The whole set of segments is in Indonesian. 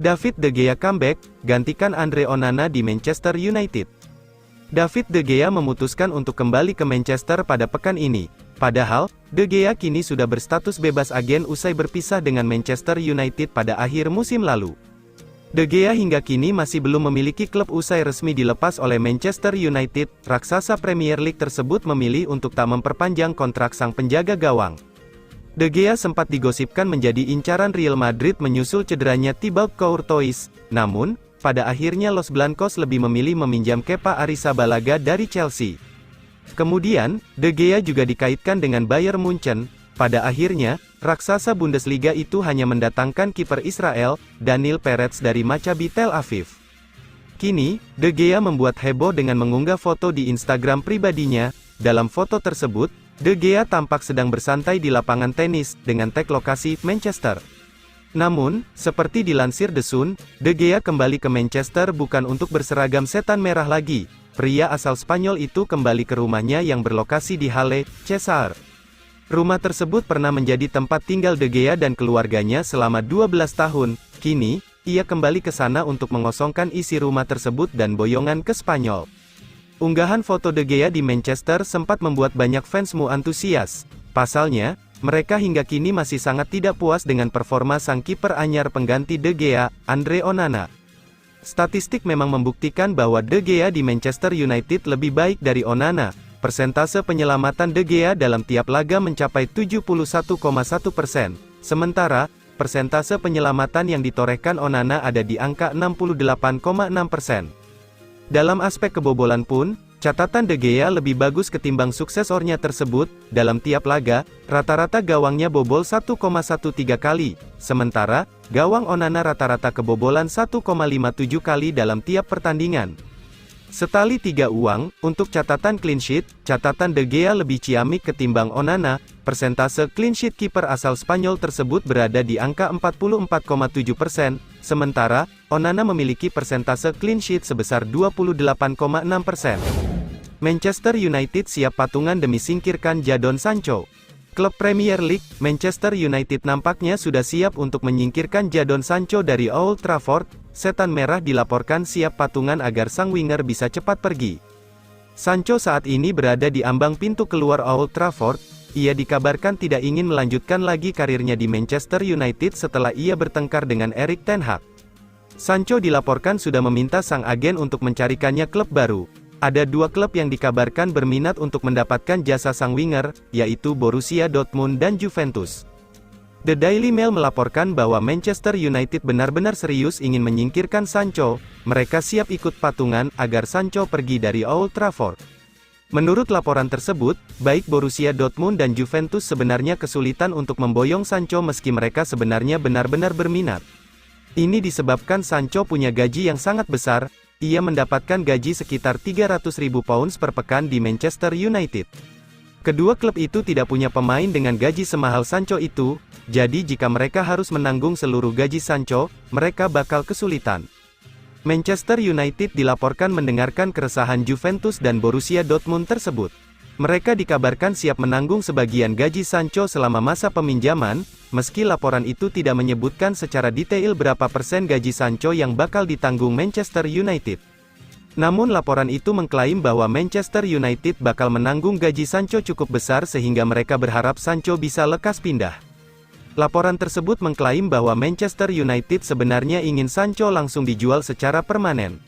David De Gea comeback, gantikan Andre Onana di Manchester United. David De Gea memutuskan untuk kembali ke Manchester pada pekan ini. Padahal, De Gea kini sudah berstatus bebas agen usai berpisah dengan Manchester United pada akhir musim lalu. De Gea hingga kini masih belum memiliki klub usai resmi dilepas oleh Manchester United. Raksasa Premier League tersebut memilih untuk tak memperpanjang kontrak sang penjaga gawang. De Gea sempat digosipkan menjadi incaran Real Madrid menyusul cederanya Thibaut Courtois. Namun, pada akhirnya Los Blancos lebih memilih meminjam Kepa Arrizabalaga dari Chelsea. Kemudian, De Gea juga dikaitkan dengan Bayern Munchen. Pada akhirnya, raksasa Bundesliga itu hanya mendatangkan kiper Israel, Daniil Peretz dari Maccabi Tel Aviv. Kini, De Gea membuat heboh dengan mengunggah foto di Instagram pribadinya. Dalam foto tersebut, De Gea tampak sedang bersantai di lapangan tenis, dengan tag lokasi, Manchester. Namun, seperti dilansir The Sun, De Gea kembali ke Manchester bukan untuk berseragam setan merah lagi. Pria asal Spanyol itu kembali ke rumahnya yang berlokasi di Halle, Cheshire. Rumah tersebut pernah menjadi tempat tinggal De Gea dan keluarganya selama 12 tahun. Kini, ia kembali ke sana untuk mengosongkan isi rumah tersebut dan boyongan ke Spanyol. Unggahan foto De Gea di Manchester sempat membuat banyak fans MU antusias. Pasalnya, mereka hingga kini masih sangat tidak puas dengan performa sang kiper anyar pengganti De Gea, Andre Onana. Statistik memang membuktikan bahwa De Gea di Manchester United lebih baik dari Onana. Persentase penyelamatan De Gea dalam tiap laga mencapai 71,1%. Sementara, persentase penyelamatan yang ditorehkan Onana ada di angka 68,6%. Dalam aspek kebobolan pun, catatan De Gea lebih bagus ketimbang suksesornya tersebut. Dalam tiap laga, rata-rata gawangnya bobol 1,13 kali, sementara, gawang Onana rata-rata kebobolan 1,57 kali dalam tiap pertandingan. Setali tiga uang, untuk catatan clean sheet, catatan De Gea lebih ciamik ketimbang Onana. Persentase clean sheet kiper asal Spanyol tersebut berada di angka 44,7%, sementara, Onana memiliki persentase clean sheet sebesar 28,6%. Manchester United siap patungan demi singkirkan Jadon Sancho. Klub Premier League, Manchester United nampaknya sudah siap untuk menyingkirkan Jadon Sancho dari Old Trafford. Setan Merah dilaporkan siap patungan agar sang winger bisa cepat pergi. Sancho saat ini berada di ambang pintu keluar Old Trafford. Ia dikabarkan tidak ingin melanjutkan lagi karirnya di Manchester United setelah ia bertengkar dengan Erik ten Hag. Sancho dilaporkan sudah meminta sang agen untuk mencarikannya klub baru. Ada dua klub yang dikabarkan berminat untuk mendapatkan jasa sang winger, yaitu Borussia Dortmund dan Juventus. The Daily Mail melaporkan bahwa Manchester United benar-benar serius ingin menyingkirkan Sancho. Mereka siap ikut patungan agar Sancho pergi dari Old Trafford. Menurut laporan tersebut, baik Borussia Dortmund dan Juventus sebenarnya kesulitan untuk memboyong Sancho meski mereka sebenarnya benar-benar berminat. Ini disebabkan Sancho punya gaji yang sangat besar. Ia mendapatkan gaji sekitar 300.000 pounds per pekan di Manchester United. Kedua klub itu tidak punya pemain dengan gaji semahal Sancho itu, jadi jika mereka harus menanggung seluruh gaji Sancho, mereka bakal kesulitan. Manchester United dilaporkan mendengarkan keresahan Juventus dan Borussia Dortmund tersebut. Mereka dikabarkan siap menanggung sebagian gaji Sancho selama masa peminjaman, meski laporan itu tidak menyebutkan secara detail berapa persen gaji Sancho yang bakal ditanggung Manchester United. Namun laporan itu mengklaim bahwa Manchester United bakal menanggung gaji Sancho cukup besar sehingga mereka berharap Sancho bisa lekas pindah. Laporan tersebut mengklaim bahwa Manchester United sebenarnya ingin Sancho langsung dijual secara permanen.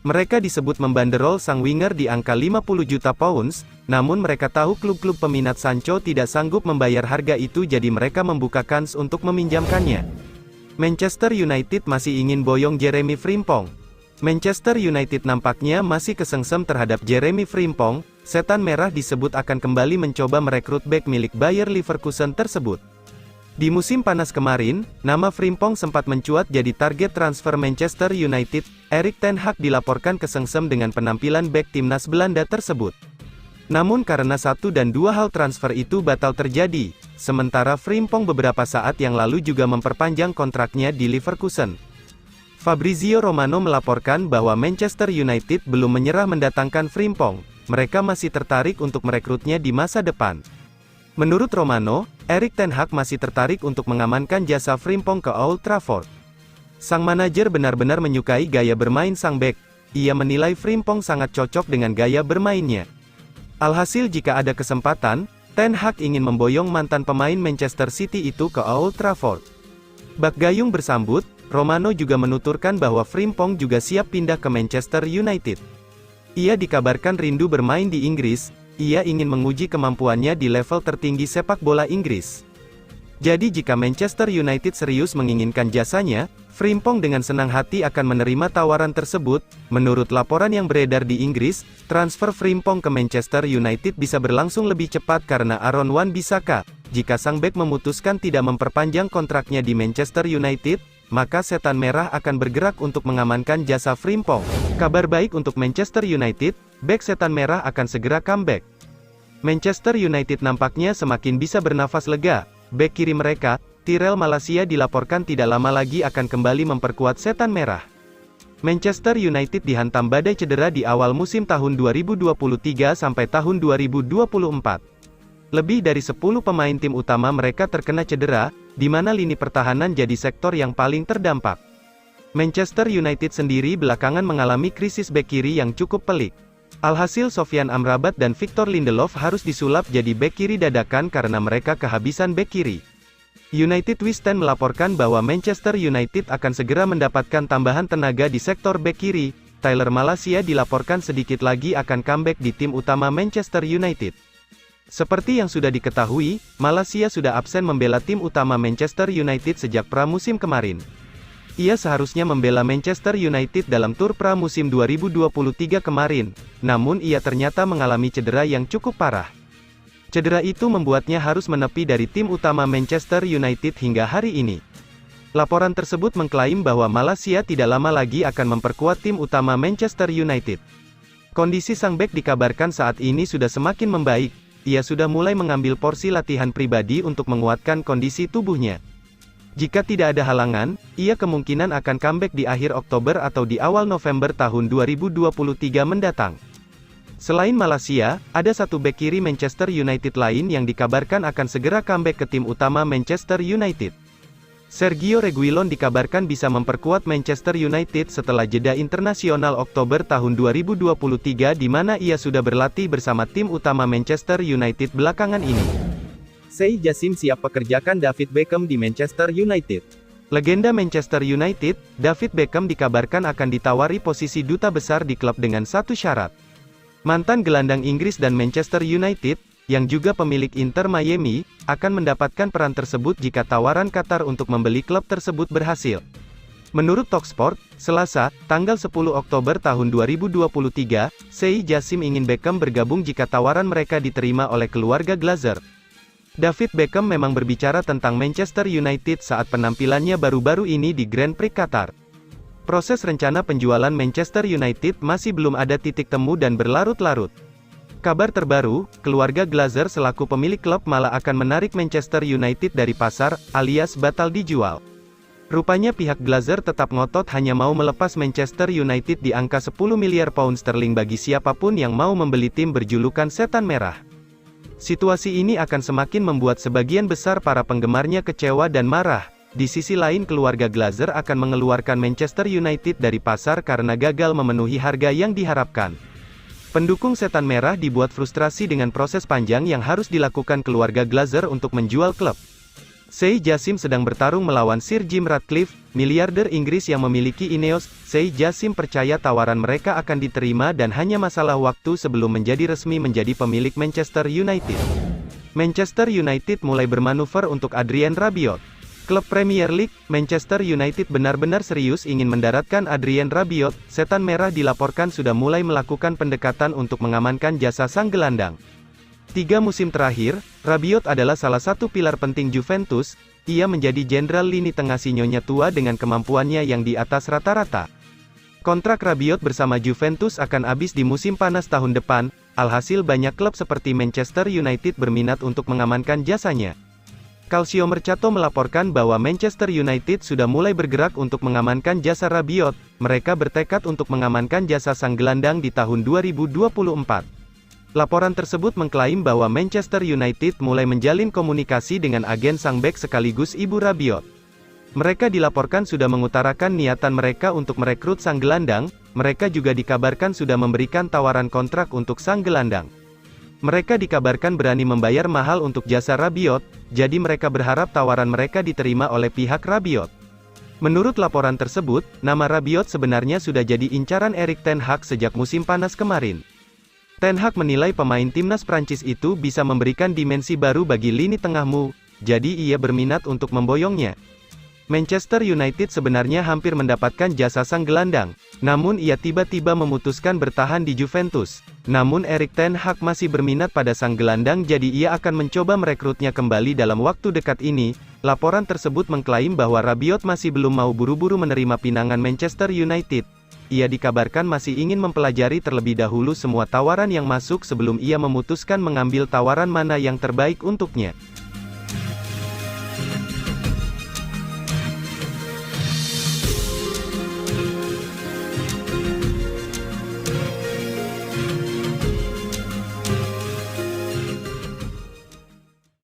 Mereka disebut membanderol sang winger di angka 50 juta pounds, namun mereka tahu klub-klub peminat Sancho tidak sanggup membayar harga itu jadi mereka membuka kans untuk meminjamkannya. Manchester United masih ingin boyong Jeremy Frimpong. Manchester United nampaknya masih kesengsem terhadap Jeremy Frimpong. Setan Merah disebut akan kembali mencoba merekrut bek milik Bayer Leverkusen tersebut. Di musim panas kemarin, nama Frimpong sempat mencuat jadi target transfer Manchester United. Erik ten Hag dilaporkan kesengsem dengan penampilan bek timnas Belanda tersebut. Namun karena satu dan dua hal transfer itu batal terjadi, sementara Frimpong beberapa saat yang lalu juga memperpanjang kontraknya di Leverkusen. Fabrizio Romano melaporkan bahwa Manchester United belum menyerah mendatangkan Frimpong. Mereka masih tertarik untuk merekrutnya di masa depan. Menurut Romano, Erik ten Hag masih tertarik untuk mengamankan jasa Frimpong ke Old Trafford. Sang manajer benar-benar menyukai gaya bermain sang bek. Ia menilai Frimpong sangat cocok dengan gaya bermainnya. Alhasil jika ada kesempatan, Ten Hag ingin memboyong mantan pemain Manchester City itu ke Old Trafford. Bak Gayung bersambut, Romano juga menuturkan bahwa Frimpong juga siap pindah ke Manchester United. Ia dikabarkan rindu bermain di Inggris, ia ingin menguji kemampuannya di level tertinggi sepak bola Inggris. Jadi jika Manchester United serius menginginkan jasanya, Frimpong dengan senang hati akan menerima tawaran tersebut. Menurut laporan yang beredar di Inggris, transfer Frimpong ke Manchester United bisa berlangsung lebih cepat karena Aaron Wan-Bissaka. Jika sang bek memutuskan tidak memperpanjang kontraknya di Manchester United, maka Setan Merah akan bergerak untuk mengamankan jasa Frimpong. Kabar baik untuk Manchester United, bek Setan Merah akan segera comeback. Manchester United nampaknya semakin bisa bernafas lega. Bek kiri mereka, Tyrell Malacia dilaporkan tidak lama lagi akan kembali memperkuat Setan Merah. Manchester United dihantam badai cedera di awal musim tahun 2023 sampai tahun 2024. Lebih dari 10 pemain tim utama mereka terkena cedera, di mana lini pertahanan jadi sektor yang paling terdampak. Manchester United sendiri belakangan mengalami krisis bek kiri yang cukup pelik. Alhasil Sofyan Amrabat dan Victor Lindelof harus disulap jadi bek kiri dadakan karena mereka kehabisan bek kiri. United Wisden melaporkan bahwa Manchester United akan segera mendapatkan tambahan tenaga di sektor bek kiri. Tyler Malacia dilaporkan sedikit lagi akan comeback di tim utama Manchester United. Seperti yang sudah diketahui, Malacia sudah absen membela tim utama Manchester United sejak pramusim kemarin. Ia seharusnya membela Manchester United dalam tur pramusim 2023 kemarin, namun ia ternyata mengalami cedera yang cukup parah. Cedera itu membuatnya harus menepi dari tim utama Manchester United hingga hari ini. Laporan tersebut mengklaim bahwa Malacia tidak lama lagi akan memperkuat tim utama Manchester United. Kondisi sang bek dikabarkan saat ini sudah semakin membaik. Ia sudah mulai mengambil porsi latihan pribadi untuk menguatkan kondisi tubuhnya. Jika tidak ada halangan, ia kemungkinan akan comeback di akhir Oktober atau di awal November tahun 2023 mendatang. Selain Malacia, ada satu bek kiri Manchester United lain yang dikabarkan akan segera comeback ke tim utama Manchester United. Sergio Reguilon dikabarkan bisa memperkuat Manchester United setelah jeda internasional Oktober tahun 2023 di mana ia sudah berlatih bersama tim utama Manchester United belakangan ini. Sheikh Jassim siap pekerjakan David Beckham di Manchester United. Legenda Manchester United, David Beckham dikabarkan akan ditawari posisi duta besar di klub dengan satu syarat. Mantan gelandang Inggris dan Manchester United, yang juga pemilik Inter Miami, akan mendapatkan peran tersebut jika tawaran Qatar untuk membeli klub tersebut berhasil. Menurut Talksport, Selasa, tanggal 10 Oktober tahun 2023, Sheikh Jassim ingin Beckham bergabung jika tawaran mereka diterima oleh keluarga Glazer. David Beckham memang berbicara tentang Manchester United saat penampilannya baru-baru ini di Grand Prix Qatar. Proses rencana penjualan Manchester United masih belum ada titik temu dan berlarut-larut. Kabar terbaru, keluarga Glazer selaku pemilik klub malah akan menarik Manchester United dari pasar, alias batal dijual. Rupanya pihak Glazer tetap ngotot hanya mau melepas Manchester United di angka 10 miliar pound sterling bagi siapapun yang mau membeli tim berjulukan Setan Merah. Situasi ini akan semakin membuat sebagian besar para penggemarnya kecewa dan marah. Di sisi lain keluarga Glazer akan mengeluarkan Manchester United dari pasar karena gagal memenuhi harga yang diharapkan. Pendukung Setan Merah dibuat frustrasi dengan proses panjang yang harus dilakukan keluarga Glazer untuk menjual klub. Sheikh Jassim sedang bertarung melawan Sir Jim Ratcliffe, miliarder Inggris yang memiliki Ineos. Sheikh Jassim percaya tawaran mereka akan diterima dan hanya masalah waktu sebelum menjadi resmi menjadi pemilik Manchester United. Manchester United mulai bermanuver untuk Adrien Rabiot. Klub Premier League, Manchester United benar-benar serius ingin mendaratkan Adrien Rabiot. Setan Merah dilaporkan sudah mulai melakukan pendekatan untuk mengamankan jasa sang gelandang. 3 musim terakhir, Rabiot adalah salah satu pilar penting Juventus. Ia menjadi jenderal lini tengah sinyonya tua dengan kemampuannya yang di atas rata-rata. Kontrak Rabiot bersama Juventus akan habis di musim panas tahun depan. Alhasil banyak klub seperti Manchester United berminat untuk mengamankan jasanya. Calcio Mercato melaporkan bahwa Manchester United sudah mulai bergerak untuk mengamankan jasa Rabiot. Mereka bertekad untuk mengamankan jasa sang gelandang di tahun 2024. Laporan tersebut mengklaim bahwa Manchester United mulai menjalin komunikasi dengan agen sang bek sekaligus ibu Rabiot. Mereka dilaporkan sudah mengutarakan niatan mereka untuk merekrut sang gelandang, mereka juga dikabarkan sudah memberikan tawaran kontrak untuk sang gelandang. Mereka dikabarkan berani membayar mahal untuk jasa Rabiot, jadi mereka berharap tawaran mereka diterima oleh pihak Rabiot. Menurut laporan tersebut, nama Rabiot sebenarnya sudah jadi incaran Erik ten Hag sejak musim panas kemarin. Ten Hag menilai pemain timnas Prancis itu bisa memberikan dimensi baru bagi lini tengahmu, jadi ia berminat untuk memboyongnya. Manchester United sebenarnya hampir mendapatkan jasa sang gelandang, namun ia tiba-tiba memutuskan bertahan di Juventus. Namun Erik ten Hag masih berminat pada sang gelandang, jadi ia akan mencoba merekrutnya kembali dalam waktu dekat ini. Laporan tersebut mengklaim bahwa Rabiot masih belum mau buru-buru menerima pinangan Manchester United. Ia dikabarkan masih ingin mempelajari terlebih dahulu semua tawaran yang masuk sebelum ia memutuskan mengambil tawaran mana yang terbaik untuknya.